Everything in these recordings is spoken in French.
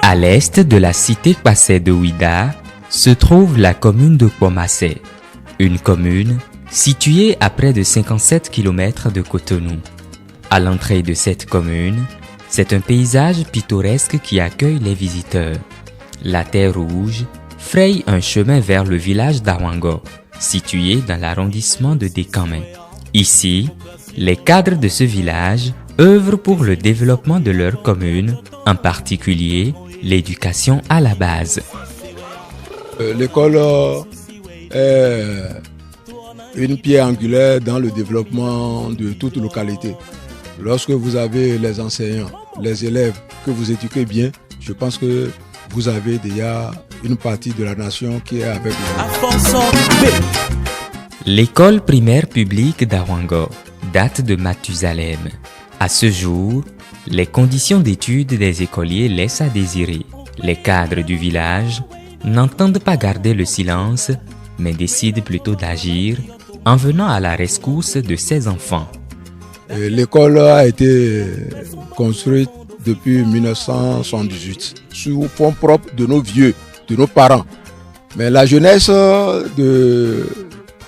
À l'est de la cité Kwasé de Ouida se trouve la commune de Kpomassé, une commune située à près de 57 km de Cotonou. À l'entrée de cette commune, c'est un paysage pittoresque qui accueille les visiteurs. La terre rouge fraye un chemin vers le village d'Awango, situé dans l'arrondissement de Dékamé. Ici, les cadres de ce village œuvrent pour le développement de leur commune, en particulier l'éducation à la base. L'école est une pierre angulaire dans le développement de toute localité. Lorsque vous avez les enseignants, les élèves que vous éduquez bien, je pense que vous avez déjà une partie de la nation qui est avec vous. L'école primaire publique d'Awango date de Mathusalem. À ce jour, les conditions d'études des écoliers laissent à désirer. Les cadres du village n'entendent pas garder le silence, mais décident plutôt d'agir en venant à la rescousse de ces enfants. L'école a été construite depuis 1978 sous fonds propres de nos vieux, de nos parents. Mais la jeunesse,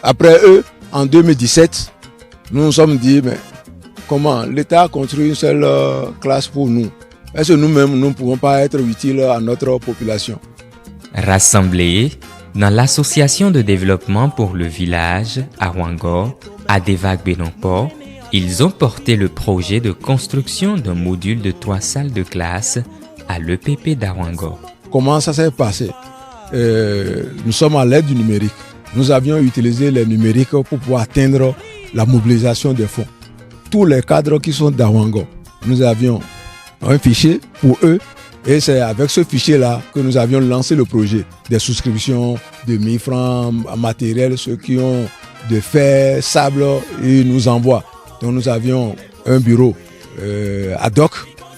après eux, en 2017, nous nous sommes dit, mais comment l'État a construit une seule classe pour nous? Est-ce que nous-mêmes, nous ne pouvons pas être utiles à notre population? Rassemblés dans l'association de développement pour le village Awango, Adevag Benonpo, ils ont porté le projet de construction d'un module de 3 salles de classe à l'EPP d'Awango. Comment ça s'est passé? Nous sommes à l'aide du numérique. Nous avions utilisé le numérique pour pouvoir atteindre la mobilisation des fonds. Tous les cadres qui sont d'Awango, nous avions un fichier pour eux et c'est avec ce fichier-là que nous avions lancé le projet des souscriptions de 1000 francs en matériel, ceux qui ont de fer, sable, ils nous envoient. Donc nous avions un bureau ad hoc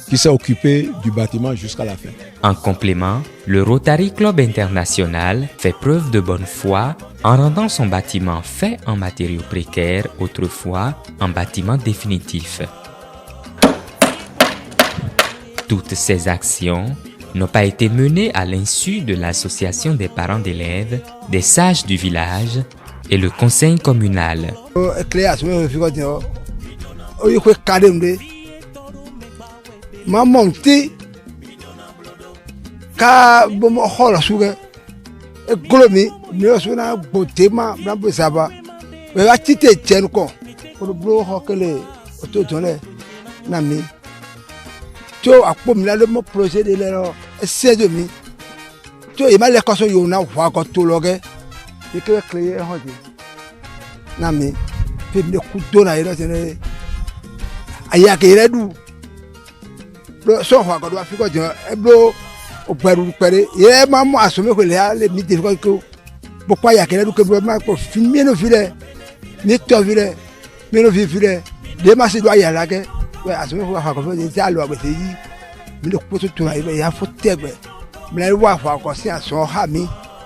qui s'est occupé du bâtiment jusqu'à la fin. En complément, le Rotary Club International fait preuve de bonne foi en rendant son bâtiment fait en matériaux précaires autrefois en bâtiment définitif. Toutes ces actions n'ont pas été menées à l'insu de l'association des parents d'élèves, des sages du village et le conseil communal.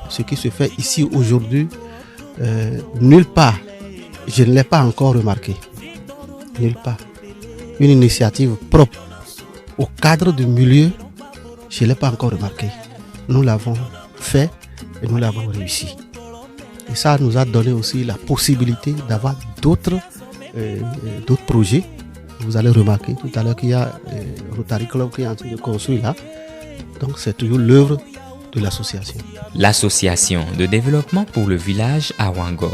Ce qui se fait ici aujourd'hui, nulle part, je ne l'ai pas encore remarqué. Nulle part. Une initiative propre au cadre du milieu, je ne l'ai pas encore remarqué. Nous l'avons fait et nous l'avons réussi. Et ça nous a donné aussi la possibilité d'avoir d'autres projets. Vous allez remarquer tout à l'heure qu'il y a Rotary Club qui est en train de construire là. Donc c'est toujours l'œuvre de l'association. L'association de développement pour le village Awango,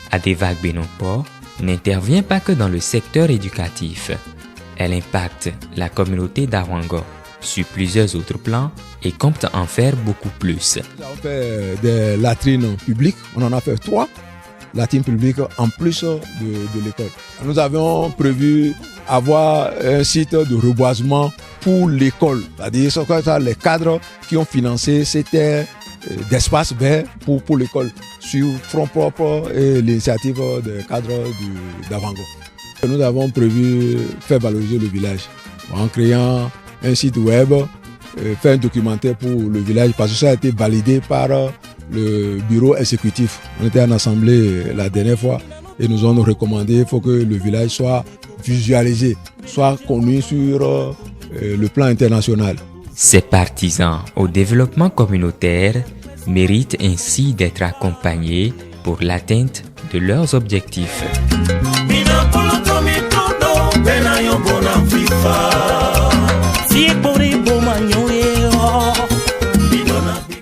Adevag Benonpo, n'intervient pas que dans le secteur éducatif. Elle impacte la communauté d'Awango sur plusieurs autres plans et compte en faire beaucoup plus. Nous avons fait des latrines publiques, on en a fait 3 latrines publiques en plus de l'école. Nous avions prévu avoir un site de reboisement pour l'école, c'est-à-dire que les cadres qui ont financé c'était d'espace vert pour l'école sur front propre et l'initiative des cadres d'Awango. Nous avons prévu faire valoriser le village en créant un site web, faire un documentaire pour le village parce que ça a été validé par le bureau exécutif. On était en assemblée la dernière fois et nous ont recommandé qu'il faut que le village soit visualisé, soit connu sur le plan international. Ces partisans au développement communautaire méritent ainsi d'être accompagnés pour l'atteinte de leurs objectifs.